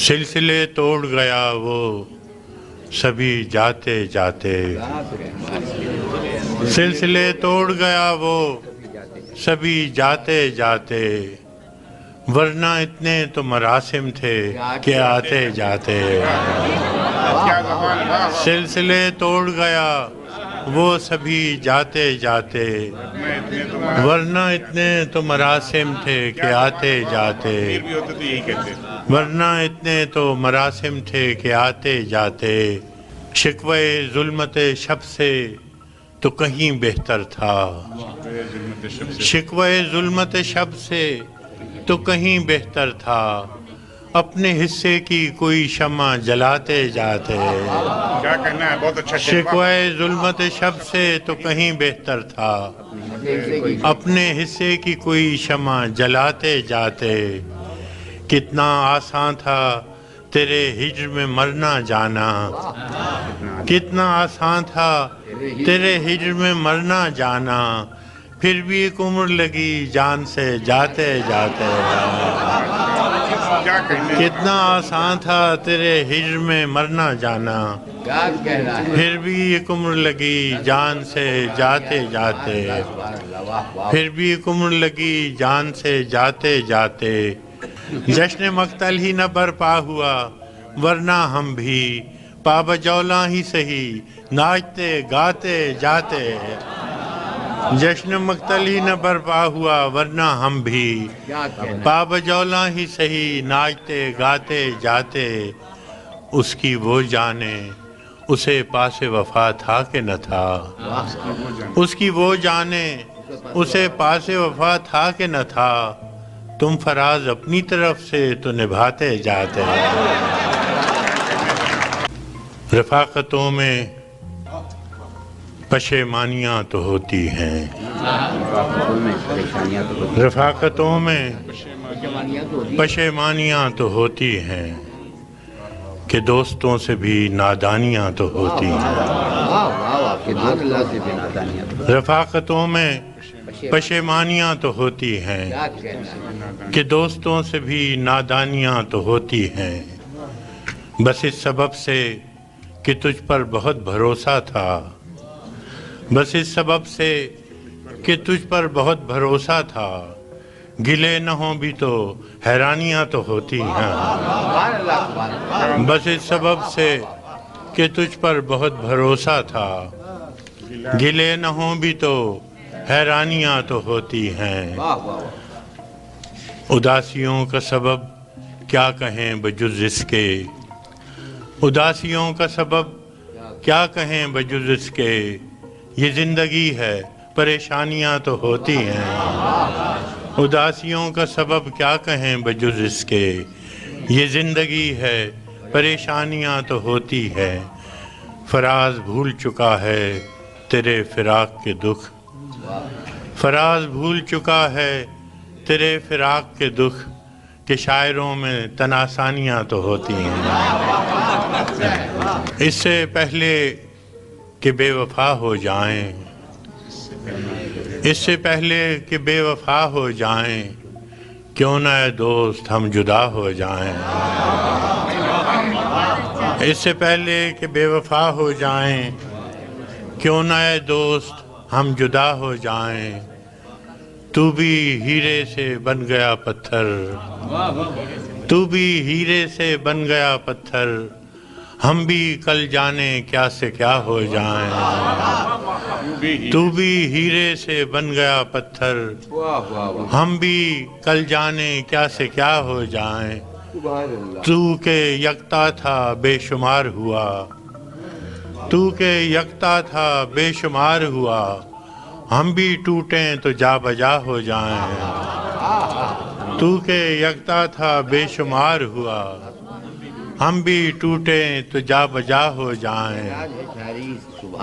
سلسلے توڑ گیا وہ سبھی جاتے جاتے، سلسلے توڑ گیا وہ سبھی جاتے جاتے، ورنہ اتنے تو مراسم تھے کہ آتے جاتے۔ سلسلے توڑ گیا وہ سبھی جاتے جاتے، ورنہ اتنے تو مراسم تھے کہ آتے جاتے، ورنہ اتنے تو مراسم تھے کہ آتے جاتے۔ شکوے ظلمت شب سے تو کہیں بہتر تھا، شکوے ظلمت شب سے تو کہیں بہتر تھا، اپنے حصے کی کوئی شمع جلاتے جاتے۔ کیا کہنا ہے؟ بہت اچھا شکوے ظلمت شب سے تو کہیں بہتر تھا، اپنے حصے کی کوئی شمع جلاتے جاتے۔ کتنا آسان تھا تیرے ہجر میں مرنا جانا، کتنا آسان تھا تیرے ہجر میں مرنا جانا، پھر بھی ایک عمر لگی جان سے جاتے جاتے۔ کتنا آسان تھا تیرے ہجر میں مرنا جانا، پھر بھی ایک عمر لگی جان سے جاتے جاتے، پھر بھی ایک عمر لگی جان سے جاتے جاتے۔ جشن مقتل ہی نہ برپا ہوا ورنہ ہم بھی پا بجولا ہی سہی ناچتے گاتے جاتے۔ جشن مقتل ہی نہ برپا ہوا ورنہ ہم بھی پا بجولا ہی سہی ناچتے گاتے جاتے۔ اس کی وہ جانے اسے پاس وفا تھا کہ نہ تھا، اس کی وہ جانے اسے پاس وفا تھا کہ نہ تھا، تم فراز اپنی طرف سے تو نبھاتے جاتے۔ رفاقتوں میں پشیمانیاں تو ہوتی ہیں، رفاقتوں میں پشیمانیاں تو ہوتی ہیں، کہ دوستوں سے بھی نادانیاں تو ہوتی ہیں۔ رفاقتوں میں پشیمانیاں تو ہوتی ہیں، کہ دوستوں سے بھی نادانیاں تو ہوتی ہیں، بس اس سبب سے کہ تجھ پر بہت بھروسہ تھا، بس اس سبب سے کہ تجھ پر بہت بھروسہ تھا، گلے نہ ہوں بھی تو حیرانیاں تو ہوتی ہیں، بس اس سبب سے کہ تجھ پر بہت بھروسہ تھا، گلے نہ ہوں بھی تو حیرانیاں تو ہوتی ہیں۔ اداسیوں کا سبب کیا کہیں بجز اس کے، اداسیوں کا سبب کیا کہیں بجز اس کے، یہ زندگی ہے پریشانیاں تو ہوتی ہیں۔ اداسیوں کا سبب کیا کہیں بجز اس کے، یہ زندگی ہے پریشانیاں تو ہوتی ہے۔ فراز بھول چکا ہے تیرے فراق کے دکھ، فراز بھول چکا ہے تیرے فراق کے دکھ، کہ شاعروں میں تناسانیاں تو ہوتی ہیں۔ اس سے پہلے کہ بے وفا ہو جائیں، اس سے پہلے کہ بے وفا ہو جائیں، کیوں نہ اے دوست ہم جدا ہو جائیں۔ اس سے پہلے کہ بے وفا ہو جائیں، کیوں نہ اے دوست ہم جدا ہو جائیں، تو بھی ہیرے سے بن گیا پتھر، تو بھی ہیرے سے بن گیا پتھر، ہم بھی کل جانے کیا سے کیا ہو جائیں۔ تو بھی ہیرے سے بن گیا پتھر، ہم بھی کل جانے کیا سے کیا ہو جائیں۔ تو کہ یکتا تھا بے شمار ہوا، تو کہ یکتا تھا بے شمار ہوا، ہم بھی ٹوٹیں تو جا بجا ہو جائیں۔ تو کہ یکتا تھا بے شمار ہوا، ہم بھی ٹوٹیں تو جا بجا ہو جائیں۔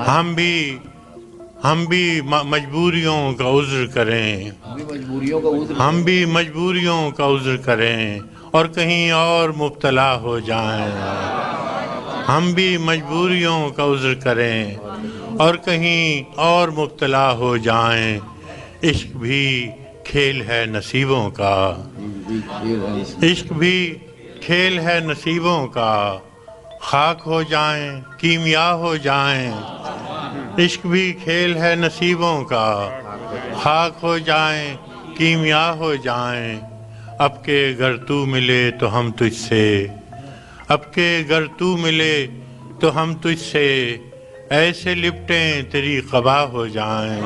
ہم بھی مجبوریوں کا عذر کریں، ہم بھی مجبوریوں کا عذر کریں، اور کہیں اور مبتلا ہو جائیں۔ ہم بھی مجبوریوں کا عذر کریں اور کہیں اور مبتلا ہو جائیں۔ عشق بھی کھیل ہے نصیبوں کا، عشق بھی کھیل ہے نصیبوں کا، خاک ہو جائیں کیمیا ہو جائیں، عشق بھی کھیل ہے نصیبوں کا، خاک ہو جائیں کیمیا ہو جائیں، اب کے گر تو ملے تو ہم تجھ سے، اب کے گر تو ملے تو ہم تجھ سے، ایسے لپٹیں تیری قبا ہو جائیں،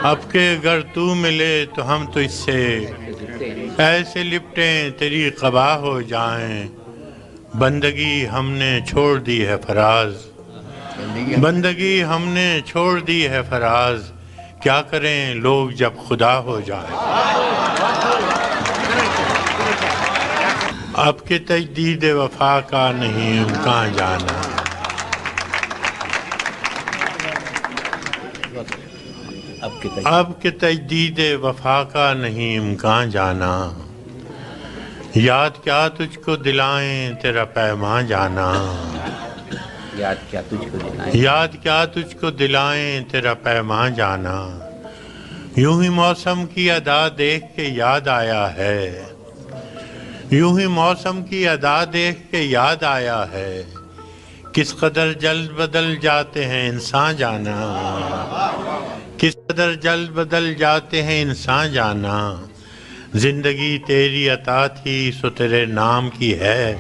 اب کے گر تو ملے تو ہم تجھ سے، ایسے لپٹیں تیری قبا ہو جائیں، بندگی ہم نے چھوڑ دی ہے فراز، بندگی ہم نے چھوڑ دی ہے فراز، کیا کریں لوگ جب خدا ہو جائیں، اب کے تجدید وفا کا نہیں امکان جانا، اب کے تجدید وفا کا نہیں امکان جانا، یاد کیا تجھ کو دلائیں تیرا پیمان جانا، یاد کیا تجھ کو دلائیں، یاد کیا تجھ کو دلائیں تیرا پیمان جانا، یوں ہی موسم کی ادا دیکھ کے یاد آیا ہے، یوں ہی موسم کی ادا دیکھ کے یاد آیا ہے، کس قدر جلد بدل جاتے ہیں انسان جانا، کس قدر جلد بدل جاتے ہیں انسان جانا، زندگی تیری عطا تھی سو تیرے نام کی ہے،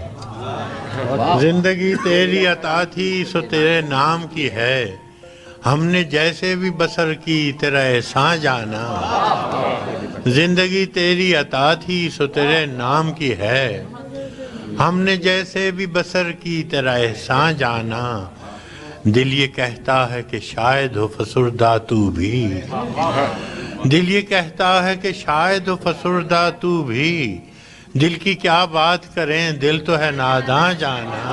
زندگی تیری عطا تھی سو تیرے نام کی ہے، ہم نے جیسے بھی بسر کی تیرا احسان جانا، زندگی تیری عطا تھی سو تیرے نام کی ہے، ہم نے جیسے بھی بسر کی تیرا احسان جانا، دل یہ کہتا ہے کہ شاید ہو فسردہ تو بھی، دل یہ کہتا ہے کہ شاید ہو فسردہ تو بھی، دل کی کیا بات کریں دل تو ہے ناداں جانا،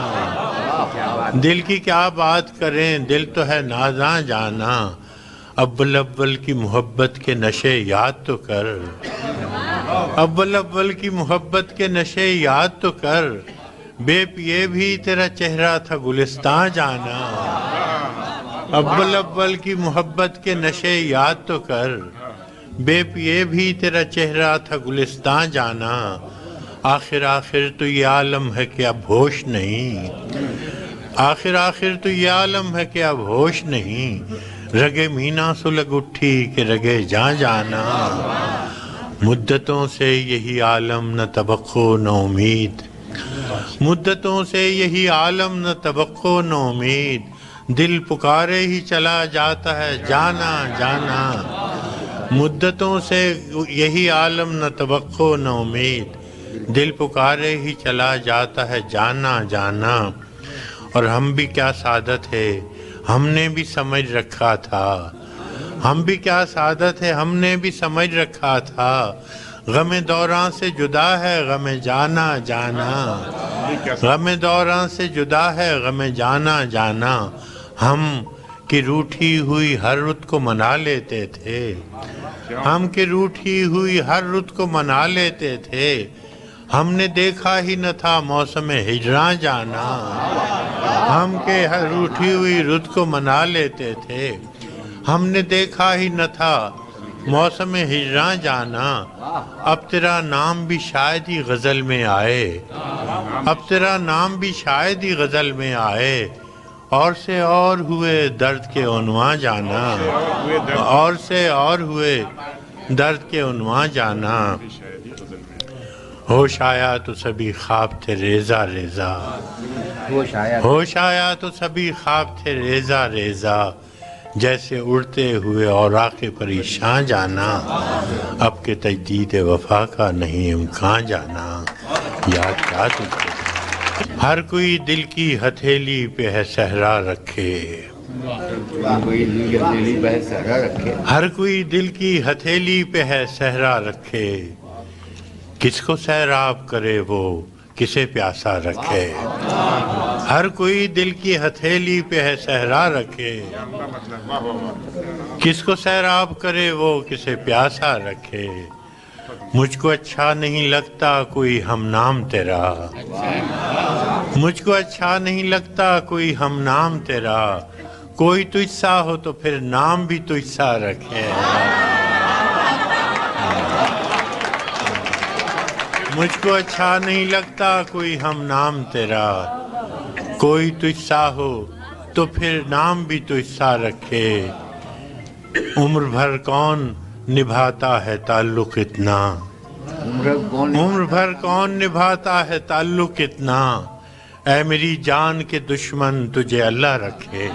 دل کی کیا بات کریں دل تو ہے ناداں جانا، اول اول کی محبت کے نشے یاد تو کر، اول اول کی محبت کے نشے یاد تو کر، بے پیے بھی تیرا چہرہ تھا گلستان جانا، اول اول کی محبت کے نشے یاد تو کر، بے پیے بھی تیرا چہرہ تھا گلستان جانا، آخر آخر تو یہ عالم ہے کہ اب ہوش نہیں، آخر آخر تو یہ عالم ہے کہ اب ہوش نہیں، رگے مینا سلگ اٹھی کہ رگے جاں جانا، مدتوں سے یہی عالم نہ توقع نہ امید، مدتوں سے یہی عالم نہ توقع نہ امید، دل پکارے ہی چلا جاتا ہے جانا جانا، مدتوں سے یہی عالم نہ توقع نہ امید، دل پکارے ہی چلا جاتا ہے جانا جانا، اور ہم بھی کیا سعادت ہے ہم نے بھی سمجھ رکھا تھا، ہم بھی کیا سعادت ہے ہم نے بھی سمجھ رکھا تھا، غم دوراں سے جدا ہے غم جانا جانا، غم دوراں سے جدا ہے غم جانا جانا، ہم کہ روٹھی ہوئی ہر رت کو منا لیتے تھے، ہم کہ روٹھی ہوئی ہر رت کو منا لیتے تھے، ہم نے دیکھا ہی نہ تھا موسم ہجراں جانا، ہم کہ ہر روٹھی ہوئی رت کو منا لیتے تھے، ہم نے دیکھا ہی نہ تھا موسم ہجراں جانا، اب تیرا نام بھی شاید ہی غزل میں آئے، اب تیرا نام بھی شاید ہی غزل میں آئے، اور سے اور ہوئے درد کے عنواں جانا، اور سے اور ہوئے درد کے عنواں جانا، ہوش آیا تو سبھی خواب تھے ریزہ ریزہ، ہوش آیا تو سبھی خواب تھے ریزہ ریزہ، جیسے اڑتے ہوئے اوراق پریشان جانا، اب کے تجدید وفا کا نہیں امکان جانا، یاد کیا تجھ کو ہر کوئی دل کی ہتھیلی پہ ہے صحرا رکھے، ہر کوئی دل کی ہتھیلی پہ ہے صحرا رکھے، کس کو سیراب کرے وہ کسے پیاسا رکھے، ہر کوئی دل کی ہتھیلی پہ ہے صحرا رکھے، کس کو سیراب کرے وہ کسے پیاسا رکھے، مجھ کو اچھا نہیں لگتا کوئی ہم نام تیرا، مجھ کو اچھا نہیں لگتا کوئی ہم نام تیرا، کوئی تجھ سا ہو تو پھر نام بھی تجھ سا رکھے، مجھ کو اچھا نہیں لگتا کوئی ہم نام تیرا، کوئی تجھ سا ہو تو پھر نام بھی تجھ سا رکھے، عمر بھر کون نبھاتا ہے تعلق اتنا، عمر بھر کون نبھاتا ہے تعلق اتنا، اے میری جان کے دشمن تجھے اللہ رکھے،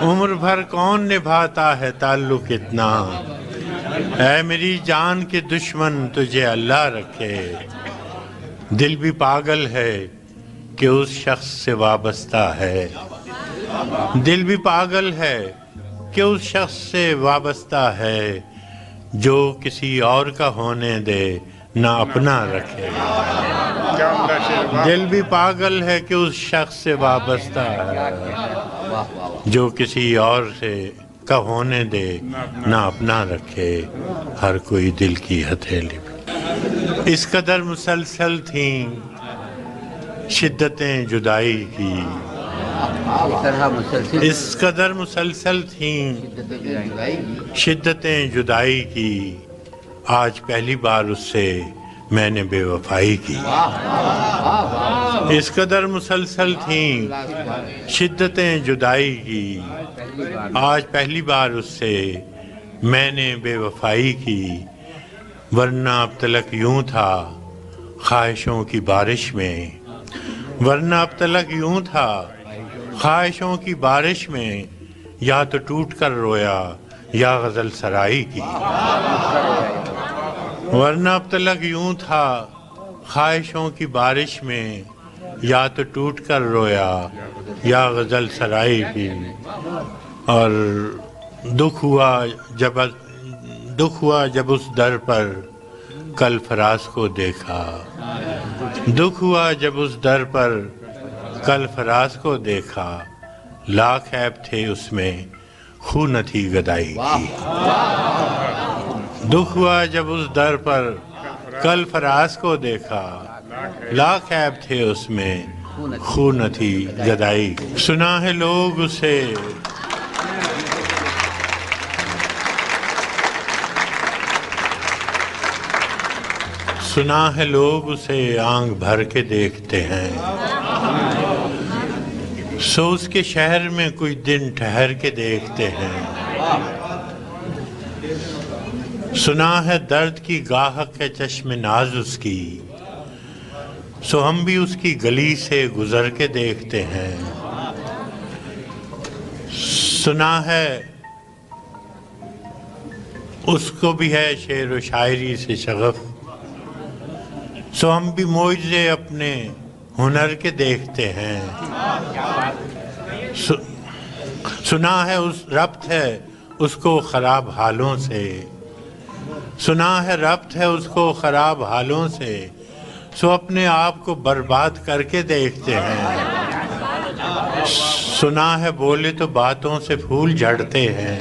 عمر بھر کون نبھاتا ہے تعلق اتنا، اے میری جان کے دشمن تجھے اللہ رکھے، دل بھی پاگل ہے کہ اس شخص سے وابستہ ہے، دل بھی پاگل ہے کہ اس شخص سے وابستہ ہے، جو کسی اور کا ہونے دے نہ اپنا رکھے، کیا عمدہ شعر، دل بھی پاگل ہے کہ اس شخص سے وابستہ ہے، جو کسی اور سے کا ہونے دے نہ اپنا رکھے، ہر کوئی دل کی ہتھیلی پہ۔ اس قدر مسلسل تھیں شدتیں جدائی کی، اس قدر مسلسل تھیں شدتیں جدائی کی، آج پہلی بار اس سے میں نے بے وفائی کی، اس قدر مسلسل تھیں شدتیں جدائی کی، آج پہلی بار اس سے میں نے بے وفائی کی، ورنہ اب تلک یوں تھا خواہشوں کی بارش میں، ورنہ اب تلک یوں تھا خواہشوں کی بارش میں، یا تو ٹوٹ کر رویا یا غزل سرائی کی، ورنہ اب تلک یوں تھا خواہشوں کی بارش میں، یا تو ٹوٹ کر رویا یا غزل سرائی کی، اور دکھ ہوا جب اس در پر کل فراز کو دیکھا، دکھ ہوا جب اس در پر کل فراز کو دیکھا، لاکھ عیب تھے اس میں خو نہ تھی گدائی کی، دکھ ہوا جب اس در پر کل فراز کو دیکھا، لاکھ عیب تھے اس میں خو نہ تھی گدائی کی، سنا ہے لوگ اسے سنا ہے لوگ اسے آنکھ بھر کے دیکھتے ہیں، سو اس کے شہر میں کچھ دن ٹھہر کے دیکھتے ہیں، سنا ہے درد کی گاہک ہے چشم ناز اس کی، سو ہم بھی اس کی گلی سے گزر کے دیکھتے ہیں، سنا ہے اس کو بھی ہے شعر و شاعری سے شغف، سو ہم بھی معجزے اپنے ہنر کے دیکھتے ہیں، سنا ہے اس ربط ہے اس کو خراب حالوں سے، سنا ہے ربط ہے اس کو خراب حالوں سے، سو اپنے آپ کو برباد کر کے دیکھتے ہیں، سنا ہے بولے تو باتوں سے پھول جھڑتے ہیں،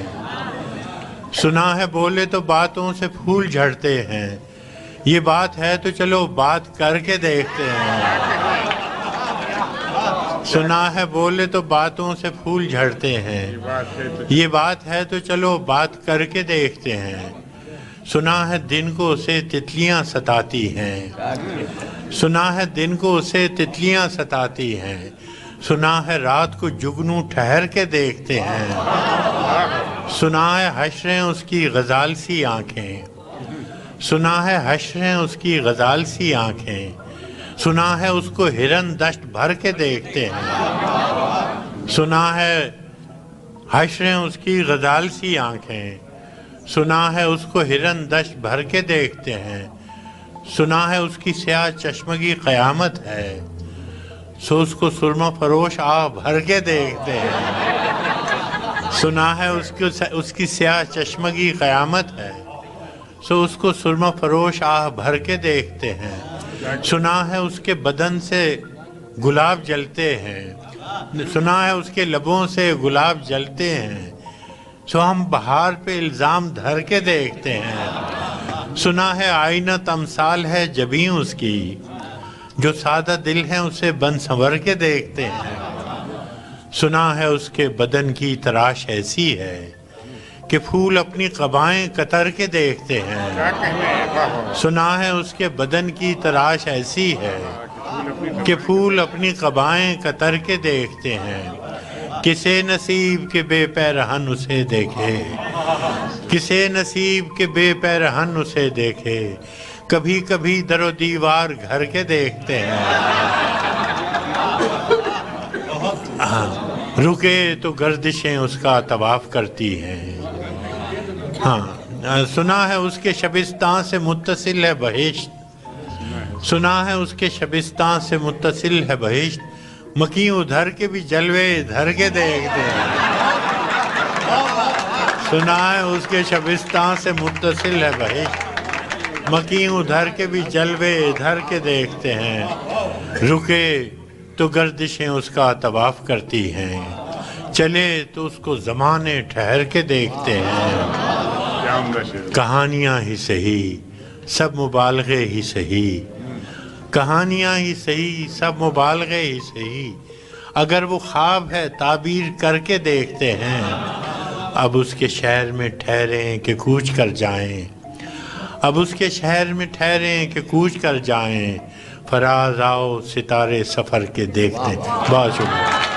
سنا ہے بولے تو باتوں سے پھول جھڑتے ہیں، یہ بات ہے تو چلو بات کر کے دیکھتے ہیں، سنا ہے بولے تو باتوں سے پھول جھڑتے ہیں، یہ بات ہے تو چلو بات کر کے دیکھتے ہیں، سنا ہے دن کو اسے تتلیاں ستاتی ہیں، سنا ہے دن کو اسے تتلیاں ستاتی ہیں، سنا ہے رات کو جگنو ٹھہر کے دیکھتے ہیں، سنا ہے حشریں اس کی غزال سی آنکھیں، سنا ہے حشریں اس کی غزال سی آنکھیں، سنا ہے اس کو ہرن دشت بھر کے دیکھتے ہیں، سنا ہے حشریں اس کی غزال سی آنکھیں، سنا ہے اس کو ہرن دشت بھر کے دیکھتے ہیں، سنا ہے اس کی سیاہ چشمگی قیامت ہے، سو اس کو سرمہ فروش آہ بھر کے دیکھتے ہیں، سنا ہے اس کی سیاہ چشمگی قیامت ہے، سو اس کو سرمہ فروش آہ بھر کے دیکھتے ہیں، سنا ہے اس کے بدن سے گلاب جلتے ہیں، سنا ہے اس کے لبوں سے گلاب جلتے ہیں، سو ہم بہار پہ الزام دھر کے دیکھتے ہیں، سنا ہے آئینہ تمثال ہے جبیں اس کی، جو سادہ دل ہیں اسے بن سنور کے دیکھتے ہیں، سنا ہے اس کے بدن کی تراش ایسی ہے کہ پھول اپنی قبائیں کتر کے دیکھتے ہیں. کیا کہنے واہ سنا ہے اس کے بدن کی تراش ایسی ہے کہ پھول اپنی قبائیں کتر کے دیکھتے ہیں. کسے نصیب کے بے پیرہن اسے دیکھے, کسے نصیب کے بے پیرہن اسے دیکھے, کبھی کبھی در و دیوار گھر کے دیکھتے ہیں. رکے تو گردشیں اس کا طواف کرتی ہیں. ہاں سنا ہے اس کے شبستان سے متصل ہے بہشت, سنا ہے اس کے شبستان سے متصل ہے بہشت, مکیں ادھر کے بھی جلوے ادھر کے دیکھتے ہیں. سنا ہے اس کے شبستان سے متصل ہے بہشت, مکیں ادھر کے بھی جلوے ادھر کے دیکھتے ہیں. رکے تو گردشیں اس کا طواف کرتی ہیں, چلے تو اس کو زمانے ٹھہر کے دیکھتے ہیں. کیا عمدہ شعر. کہانیاں ہی صحیح سب مبالغے ہی صحیح, کہانیاں ہی صحیح سب مبالغے ہی صحیح, اگر وہ خواب ہے تعبیر کر کے دیکھتے ہیں. اب اس کے شہر میں ٹھہریں کہ کوچ کر جائیں, اب اس کے شہر میں ٹھہریں کہ کوچ کر جائیں, فراز آؤ ستارے سفر کے دیکھتے ہیں. بہت شکریہ.